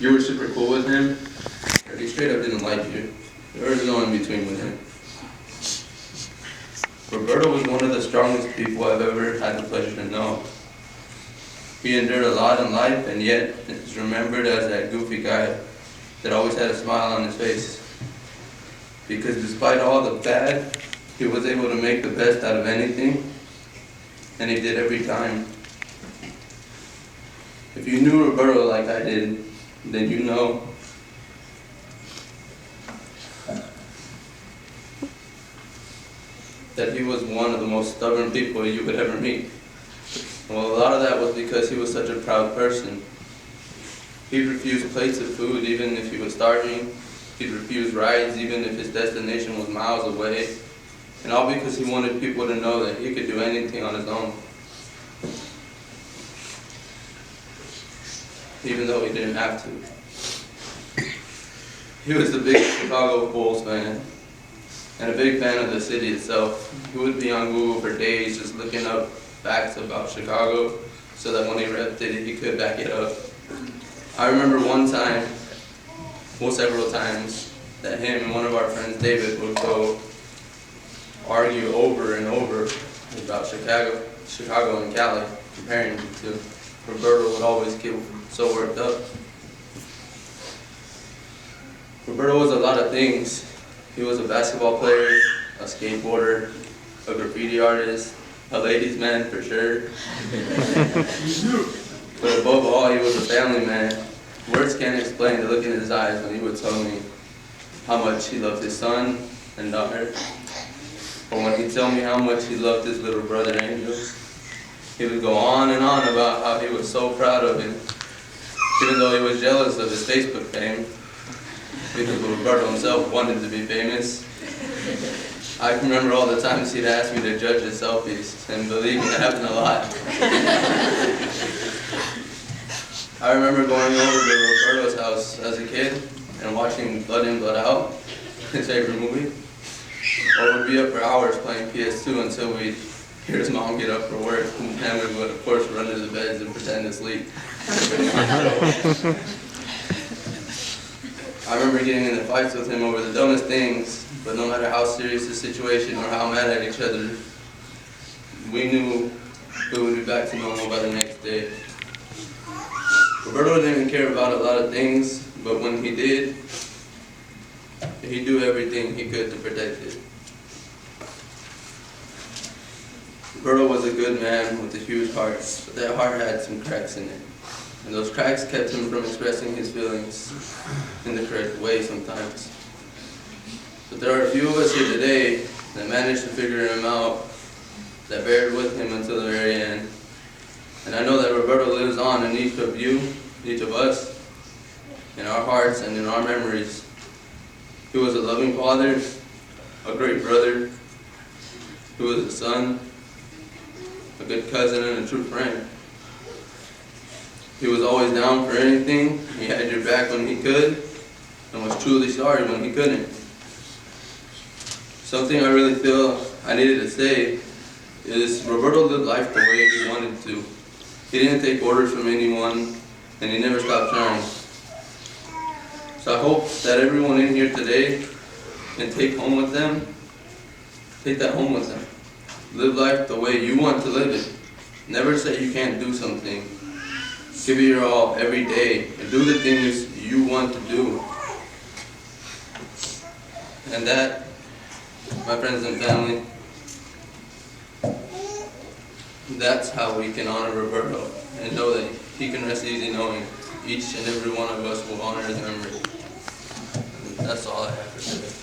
you were super cool with him, or he straight up didn't like you. There was no in between with him. Roberto was one of the strongest people I've ever had the pleasure to know. He endured a lot in life, and yet is remembered as that goofy guy that always had a smile on his face. Because despite all the bad, he was able to make the best out of anything, and he did every time. If you knew Roberto like I did, then you know that he was one of the most stubborn people you could ever meet. Well, a lot of that was because he was such a proud person. He'd refuse plates of food even if he was starving. He'd refuse rides even if his destination was miles away. And all because he wanted people to know that he could do anything on his own. Even though he didn't have to. He was a big Chicago Bulls fan, and a big fan of the city itself. He would be on Google for days just looking up facts about Chicago so that when he repped it, he could back it up. I remember one time, well, several times, that him and one of our friends, David, would go argue over and over about Chicago and Cali, comparing them to. Roberto would always get so worked up. Roberto was a lot of things. He was a basketball player, a skateboarder, a graffiti artist, a ladies' man for sure. But above all, he was a family man. Words can't explain the look in his eyes when he would tell me how much he loved his son and daughter. Or when he'd tell me how much he loved his little brother Angel. He would go on and on about how he was so proud of him, even though he was jealous of his Facebook fame, because Roberto himself wanted to be famous. I can remember all the times he'd ask me to judge his selfies, and believe me, that happened a lot. I remember going over to Roberto's house as a kid and watching Blood In, Blood Out, his favorite movie. Or we'd be up for hours playing PS2 until we'd hear his mom get up for work, and we would, of course, run to the beds and pretend to sleep. I remember getting into fights with him over the dumbest things, but no matter how serious the situation or how mad at each other, we knew we would be back to normal by the next day. Roberto didn't care about a lot of things, but when he did, he'd do everything he could to protect it. Roberto was a good man with a huge heart, but that heart had some cracks in it. And those cracks kept him from expressing his feelings in the correct way sometimes. But there are a few of us here today that managed to figure him out, that bared with him until the very end. And I know that Roberto lives on in each of you, each of us, in our hearts and in our memories. He was a loving father, a great brother, he was a son, a good cousin, and a true friend. He was always down for anything. He had your back when he could, and was truly sorry when he couldn't. Something I really feel I needed to say is Roberto lived life the way he wanted to. He didn't take orders from anyone, and he never stopped trying. So I hope that everyone in here today can take that home with them. Live life the way you want to live it. Never say you can't do something. Give it your all every day and do the things you want to do. And that, my friends and family, that's how we can honor Roberto and know that he can rest easy knowing each and every one of us will honor his memory. And that's all I have to say.